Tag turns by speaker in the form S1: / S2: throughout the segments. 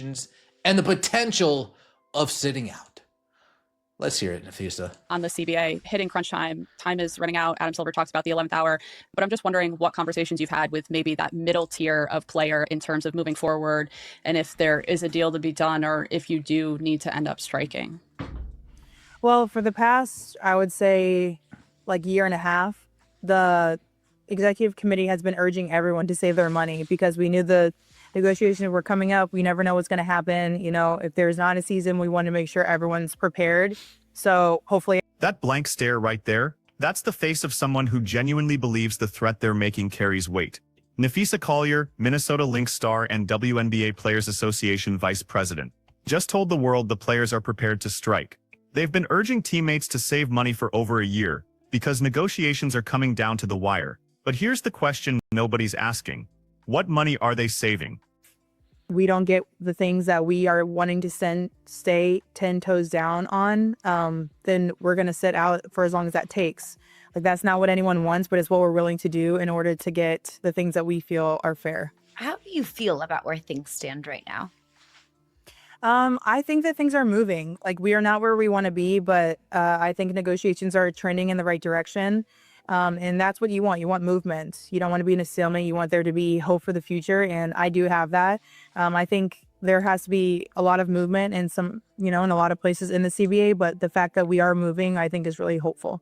S1: and the potential of sitting out. Let's hear it, Napheesa.
S2: On the CBA, hitting crunch time, time is running out. Adam Silver talks about the 11th hour, but I'm just wondering what conversations you've had with maybe that middle tier of player in terms of moving forward, and if there is a deal to be done, or if you do need to end up striking.
S3: Well, for the past, I would say, like year and a half, the executive committee has been urging everyone to save their money because we knew the negotiations were coming up. We never know what's going to happen. You know, if there's not a season, we want to make sure everyone's prepared. So hopefully.
S4: That blank stare right there, that's the face of someone who genuinely believes the threat they're making carries weight. Napheesa Collier, Minnesota Lynx star and WNBA Players Association vice president, just told the world the players are prepared to strike. They've been urging teammates to save money for over a year because negotiations are coming down to the wire. But here's the question nobody's asking. What money are they saving?
S3: We don't get the things that we are wanting to stay 10 toes down on, then we're going to sit out for as long as that takes. Like, that's not what anyone wants, but it's what we're willing to do in order to get the things that we feel are fair.
S5: How do you feel about where things stand right now?
S3: I think that things are moving. Like, we are not where we want to be, but I think negotiations are trending in the right direction. And that's what you want. You want movement. You don't want to be in a stalemate. You want there to be hope for the future. And I do have that. I think there has to be a lot of movement in some, in a lot of places in the CBA, but the fact that we are moving, I think is really hopeful.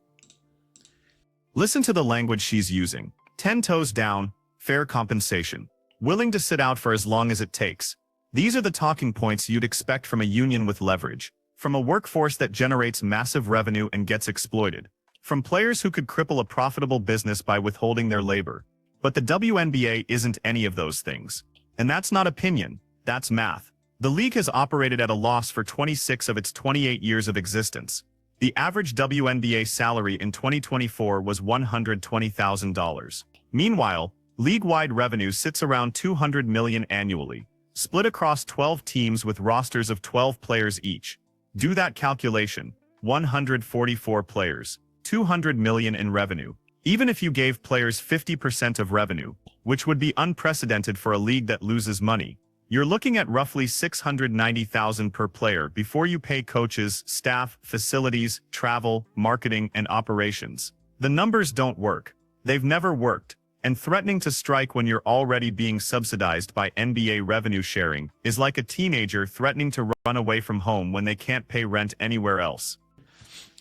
S4: Listen to the language she's using. 10 toes down, fair compensation, willing to sit out for as long as it takes. These are the talking points you'd expect from a union with leverage, from a workforce that generates massive revenue and gets exploited, from players who could cripple a profitable business by withholding their labor. But the WNBA isn't any of those things. And that's not opinion, that's math. The league has operated at a loss for 26 of its 28 years of existence. The average WNBA salary in 2024 was $120,000. Meanwhile, league-wide revenue sits around $200 million annually, split across 12 teams with rosters of 12 players each. Do that calculation. 144 players. $200 million in revenue. Even if you gave players 50% of revenue, which would be unprecedented for a league that loses money, you're looking at roughly $690,000 per player before you pay coaches, staff, facilities, travel, marketing, and operations. The numbers don't work. They've never worked. And threatening to strike when you're already being subsidized by NBA revenue sharing is like a teenager threatening to run away from home when they can't pay rent anywhere else.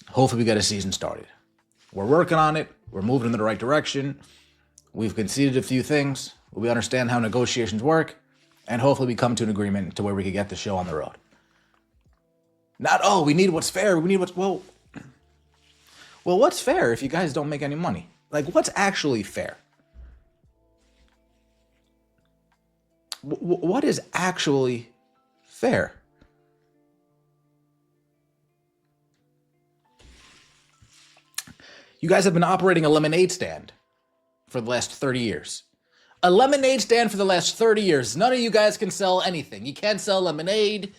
S1: Hopefully we get a season started. We're working on it. We're moving in the right direction. We've conceded a few things. We understand how negotiations work. And hopefully we come to an agreement to where we can get the show on the road. We need what's fair. We need what's... Well, what's fair if you guys don't make any money? Like, what's actually fair? What is actually fair? You guys have been operating a lemonade stand for the last 30 years. A lemonade stand for the last 30 years. None of you guys can sell anything. You can't sell lemonade.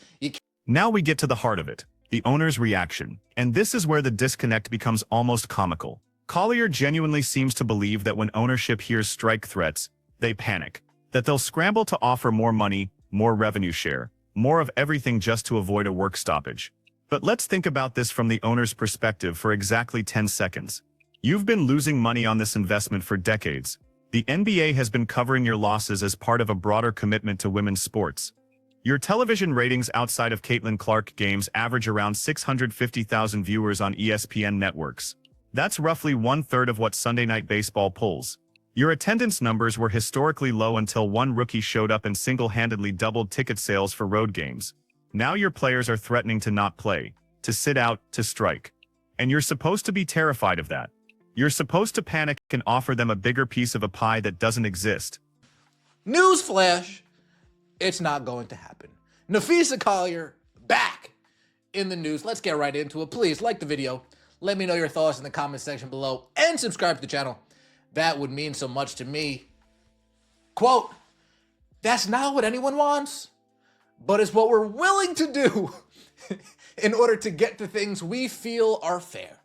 S4: Now we get to the heart of it, the owner's reaction. And this is where the disconnect becomes almost comical. Collier genuinely seems to believe that when ownership hears strike threats, they panic. That they'll scramble to offer more money, more revenue share, more of everything just to avoid a work stoppage. But let's think about this from the owner's perspective for exactly 10 seconds. You've been losing money on this investment for decades. The NBA has been covering your losses as part of a broader commitment to women's sports. Your television ratings outside of Caitlin Clark games average around 650,000 viewers on ESPN networks. That's roughly 1/3 of what Sunday Night Baseball pulls. Your attendance numbers were historically low until one rookie showed up and single-handedly doubled ticket sales for road games. Now your players are threatening to not play, to sit out, to strike. And you're supposed to be terrified of that. You're supposed to panic and offer them a bigger piece of a pie that doesn't exist.
S1: Newsflash, it's not going to happen. Napheesa Collier back in the news. Let's get right into it. Please like the video. Let me know your thoughts in the comment section below and subscribe to the channel. That would mean so much to me. Quote, that's not what anyone wants, but it's what we're willing to do in order to get the things we feel are fair.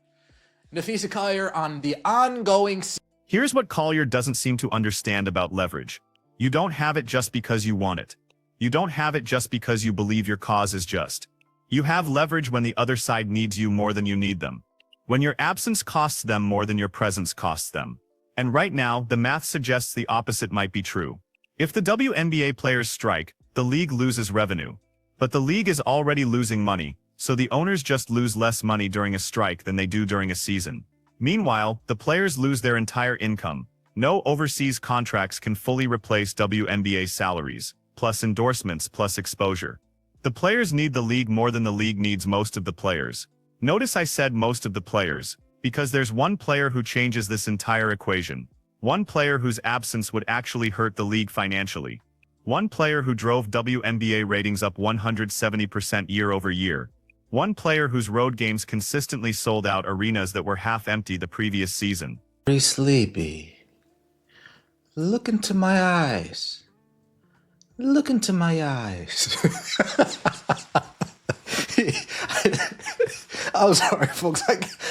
S1: Napheesa Collier on the ongoing...
S4: Here's what Collier doesn't seem to understand about leverage. You don't have it just because you want it. You don't have it just because you believe your cause is just. You have leverage when the other side needs you more than you need them. When your absence costs them more than your presence costs them. And right now, the math suggests the opposite might be true. If the WNBA players strike, the league loses revenue. But the league is already losing money, so the owners just lose less money during a strike than they do during a season. Meanwhile, the players lose their entire income. No overseas contracts can fully replace WNBA salaries, plus endorsements, plus exposure. The players need the league more than the league needs most of the players. Notice I said most of the players, because there's one player who changes this entire equation. One player whose absence would actually hurt the league financially. One player who drove WNBA ratings up 170% year over year. One player whose road games consistently sold out arenas that were half empty the previous season.
S1: Very sleepy. Look into my eyes. Look into my eyes. I'm sorry, folks.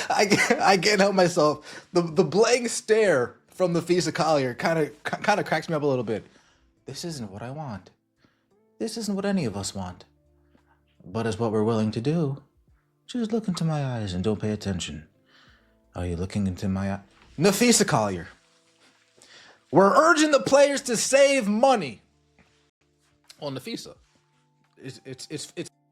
S1: I can't help myself. The blank stare from Napheesa Collier kind of cracks me up a little bit. This isn't what I want. This isn't what any of us want. But it's what we're willing to do. Just look into my eyes and don't pay attention. Are you looking into my eye? Napheesa Collier. We're urging the players to save money. Well, Napheesa, it's.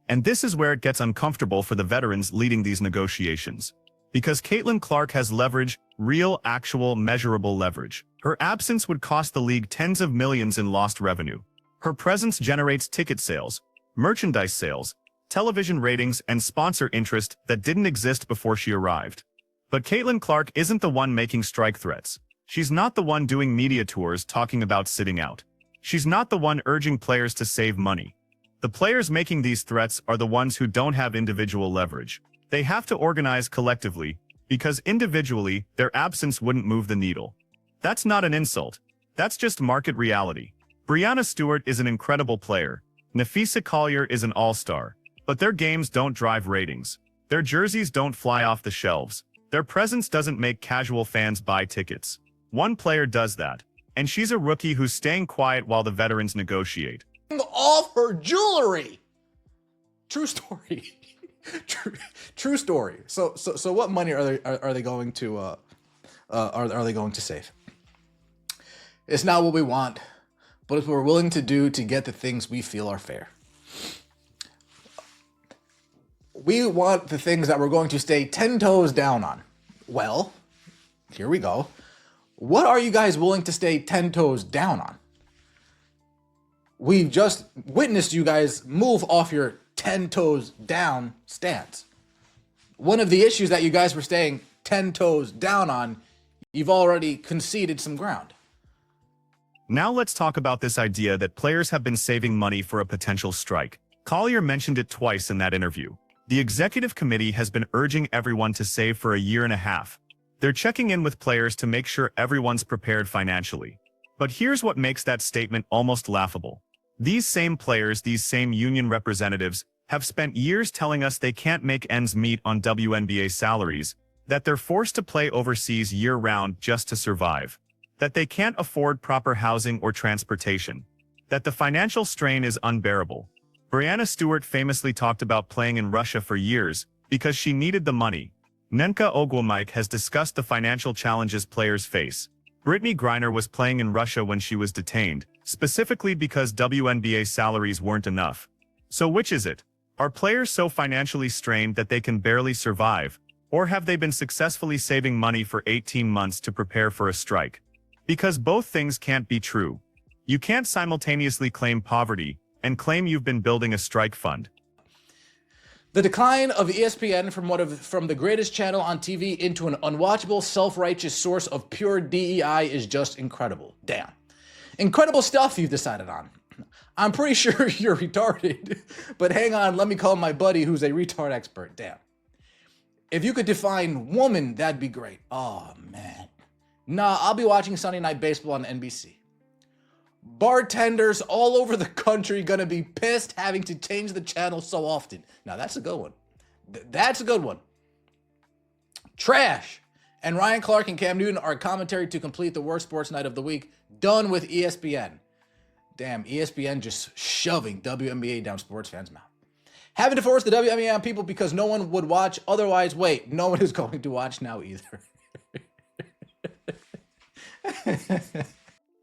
S4: And this is where it gets uncomfortable for the veterans leading these negotiations. Because Caitlin Clark has leverage, real, actual, measurable leverage. Her absence would cost the league tens of millions in lost revenue. Her presence generates ticket sales, merchandise sales, television ratings, and sponsor interest that didn't exist before she arrived. But Caitlin Clark isn't the one making strike threats. She's not the one doing media tours talking about sitting out. She's not the one urging players to save money. The players making these threats are the ones who don't have individual leverage. They have to organize collectively, because individually, their absence wouldn't move the needle. That's not an insult. That's just market reality. Breanna Stewart is an incredible player. Napheesa Collier is an all-star. But their games don't drive ratings. Their jerseys don't fly off the shelves. Their presence doesn't make casual fans buy tickets. One player does that. And she's a rookie who's staying quiet while the veterans negotiate.
S1: Off her jewelry. True story. True story. So what money are they going to are they going to save? It's not what we want, but it's what we're willing to do to get the things we feel are fair. We want the things that we're going to stay 10 toes down on. Well, here we go. What are you guys willing to stay 10 toes down on? We've just witnessed you guys move off your 10 toes down stance. One of the issues that you guys were staying 10 toes down on, you've already conceded some ground.
S4: Now let's talk about this idea that players have been saving money for a potential strike. Collier mentioned it twice in that interview. The executive committee has been urging everyone to save for a year and a half. They're checking in with players to make sure everyone's prepared financially. But here's what makes that statement almost laughable. These same players, these same union representatives, have spent years telling us they can't make ends meet on WNBA salaries, that they're forced to play overseas year-round just to survive, that they can't afford proper housing or transportation, that the financial strain is unbearable. Breanna Stewart famously talked about playing in Russia for years because she needed the money. Nenka Ogwumike has discussed the financial challenges players face. Brittany Griner was playing in Russia when she was detained, specifically because WNBA salaries weren't enough. So which is it? Are players so financially strained that they can barely survive, or have they been successfully saving money for 18 months to prepare for a strike? Because both things can't be true. You can't simultaneously claim poverty and claim you've been building a strike fund.
S1: The decline of ESPN from the greatest channel on TV into an unwatchable, self-righteous source of pure DEI is just incredible. Damn. Incredible stuff you've decided on. I'm pretty sure you're retarded, but hang on, let me call my buddy who's a retard expert. Damn. If you could define woman, that'd be great. Oh, man. Nah, I'll be watching Sunday Night Baseball on NBC. Bartenders all over the country gonna be pissed having to change the channel so often. Now, that's a good one. That's a good one. Trash. And Ryan Clark and Cam Newton are commentary to complete the worst sports night of the week. Done with ESPN. Damn, ESPN just shoving WNBA down sports fans' mouth. Having to force the WNBA on people because no one would watch otherwise. Wait, no one is going to watch now either.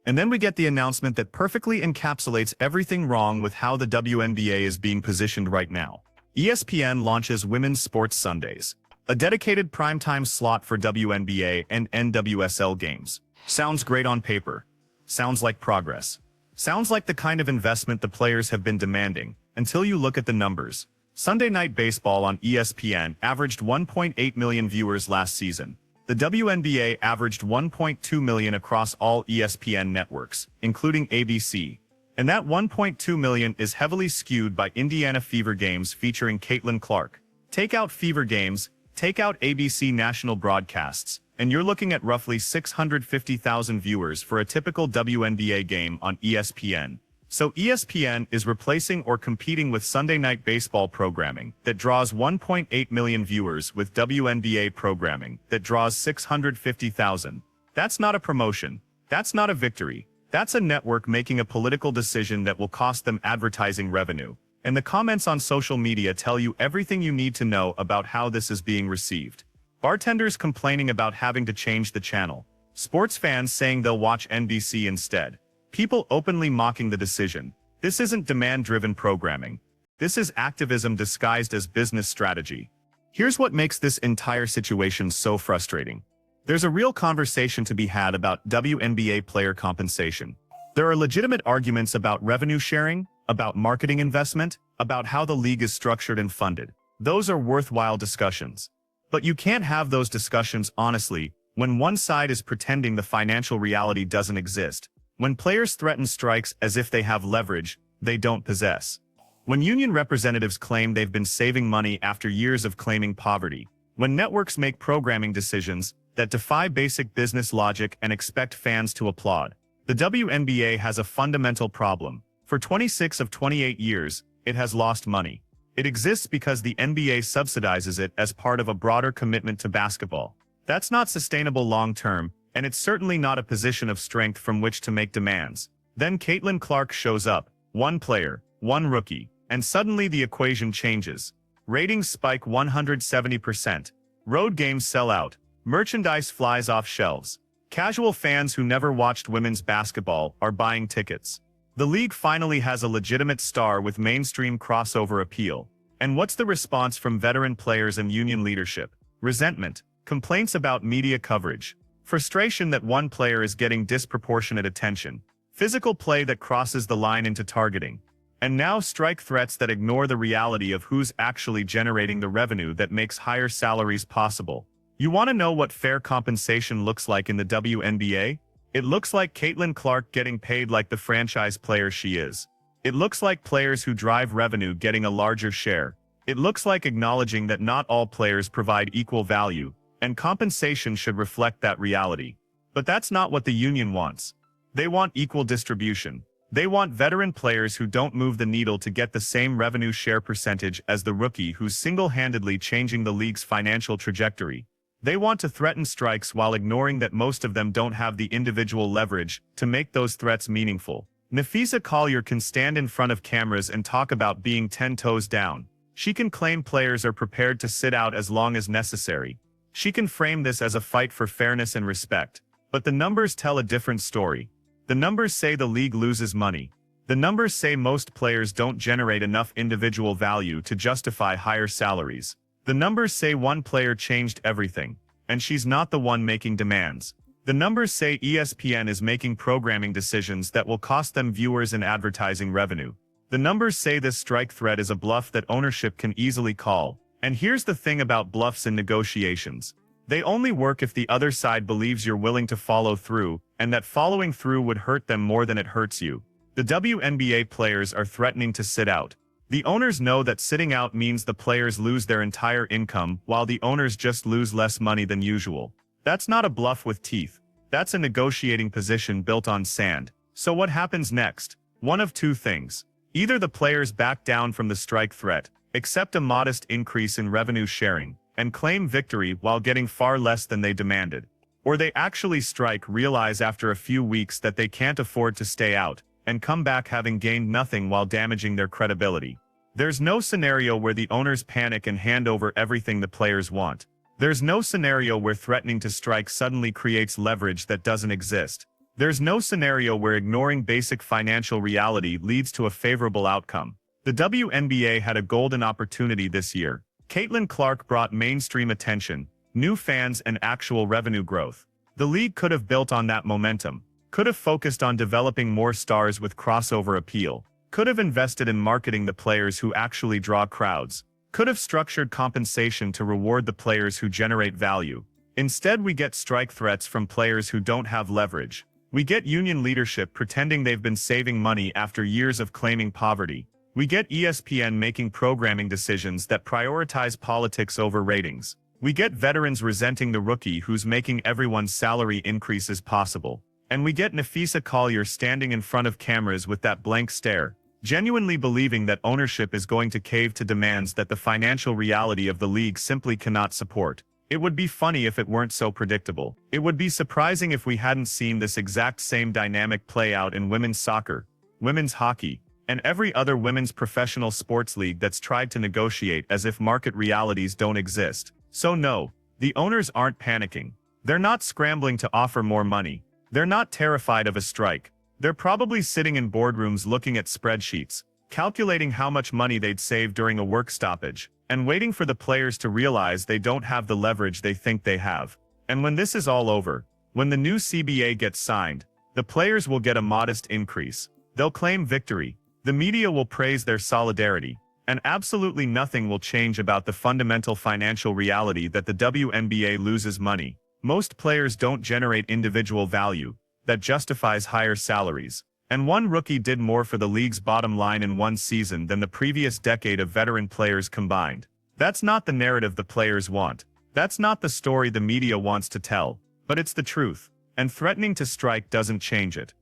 S4: And then we get the announcement that perfectly encapsulates everything wrong with how the WNBA is being positioned right now. ESPN launches Women's Sports Sundays, a dedicated primetime slot for WNBA and NWSL games. Sounds great on paper. Sounds like progress. Sounds like the kind of investment the players have been demanding, until you look at the numbers. Sunday Night Baseball on ESPN averaged 1.8 million viewers last season. The WNBA averaged 1.2 million across all ESPN networks, including ABC. And that 1.2 million is heavily skewed by Indiana Fever games featuring Caitlin Clark. Take out Fever games, take out ABC national broadcasts, and you're looking at roughly 650,000 viewers for a typical WNBA game on ESPN. So ESPN is replacing or competing with Sunday Night Baseball programming that draws 1.8 million viewers with WNBA programming that draws 650,000. That's not a promotion. That's not a victory. That's a network making a political decision that will cost them advertising revenue. And the comments on social media tell you everything you need to know about how this is being received. Bartenders complaining about having to change the channel. Sports fans saying they'll watch NBC instead. People openly mocking the decision. This isn't demand-driven programming. This is activism disguised as business strategy. Here's what makes this entire situation so frustrating. There's a real conversation to be had about WNBA player compensation. There are legitimate arguments about revenue sharing, about marketing investment, about how the league is structured and funded. Those are worthwhile discussions. But you can't have those discussions honestly when one side is pretending the financial reality doesn't exist. When players threaten strikes as if they have leverage they don't possess. When union representatives claim they've been saving money after years of claiming poverty. When networks make programming decisions that defy basic business logic and expect fans to applaud. The WNBA has a fundamental problem. For 26 of 28 years, it has lost money. It exists because the NBA subsidizes it as part of a broader commitment to basketball. That's not sustainable long-term, and it's certainly not a position of strength from which to make demands. Then Caitlin Clark shows up, one player, one rookie, and suddenly the equation changes. Ratings spike 170%. Road games sell out. Merchandise flies off shelves. Casual fans who never watched women's basketball are buying tickets. The league finally has a legitimate star with mainstream crossover appeal. And what's the response from veteran players and union leadership? Resentment, complaints about media coverage, frustration that one player is getting disproportionate attention, physical play that crosses the line into targeting, and now strike threats that ignore the reality of who's actually generating the revenue that makes higher salaries possible. You want to know what fair compensation looks like in the WNBA? It looks like Caitlin Clark getting paid like the franchise player she is. It looks like players who drive revenue getting a larger share. It looks like acknowledging that not all players provide equal value, and compensation should reflect that reality. But that's not what the union wants. They want equal distribution. They want veteran players who don't move the needle to get the same revenue share percentage as the rookie who's single-handedly changing the league's financial trajectory. They want to threaten strikes while ignoring that most of them don't have the individual leverage to make those threats meaningful. Napheesa Collier can stand in front of cameras and talk about being 10 toes down. She can claim players are prepared to sit out as long as necessary. She can frame this as a fight for fairness and respect. But the numbers tell a different story. The numbers say the league loses money. The numbers say most players don't generate enough individual value to justify higher salaries. The numbers say one player changed everything, and she's not the one making demands. The numbers say ESPN is making programming decisions that will cost them viewers and advertising revenue. The numbers say this strike threat is a bluff that ownership can easily call. And here's the thing about bluffs in negotiations. They only work if the other side believes you're willing to follow through, and that following through would hurt them more than it hurts you. The WNBA players are threatening to sit out. The owners know that sitting out means the players lose their entire income, while the owners just lose less money than usual. That's not a bluff with teeth. That's a negotiating position built on sand. So what happens next? One of two things. Either the players back down from the strike threat, accept a modest increase in revenue sharing, and claim victory while getting far less than they demanded. Or they actually strike, realize after a few weeks that they can't afford to stay out, and come back having gained nothing while damaging their credibility. There's no scenario where the owners panic and hand over everything the players want. There's no scenario where threatening to strike suddenly creates leverage that doesn't exist. There's no scenario where ignoring basic financial reality leads to a favorable outcome. The WNBA had a golden opportunity this year. Caitlin Clark brought mainstream attention, new fans, and actual revenue growth. The league could have built on that momentum, could have focused on developing more stars with crossover appeal, could have invested in marketing the players who actually draw crowds, could have structured compensation to reward the players who generate value. Instead, we get strike threats from players who don't have leverage. We get union leadership pretending they've been saving money after years of claiming poverty. We get ESPN making programming decisions that prioritize politics over ratings. We get veterans resenting the rookie who's making everyone's salary increases possible. And we get Napheesa Collier standing in front of cameras with that blank stare, genuinely believing that ownership is going to cave to demands that the financial reality of the league simply cannot support. It would be funny if it weren't so predictable. It would be surprising if we hadn't seen this exact same dynamic play out in women's soccer, women's hockey, and every other women's professional sports league that's tried to negotiate as if market realities don't exist. So no, the owners aren't panicking. They're not scrambling to offer more money. They're not terrified of a strike. They're probably sitting in boardrooms looking at spreadsheets, calculating how much money they'd save during a work stoppage, and waiting for the players to realize they don't have the leverage they think they have. And when this is all over, when the new CBA gets signed, the players will get a modest increase. They'll claim victory. The media will praise their solidarity. And absolutely nothing will change about the fundamental financial reality that the WNBA loses money. Most players don't generate individual value that justifies higher salaries. And one rookie did more for the league's bottom line in one season than the previous decade of veteran players combined. That's not the narrative the players want. That's not the story the media wants to tell. But it's the truth. And threatening to strike doesn't change it.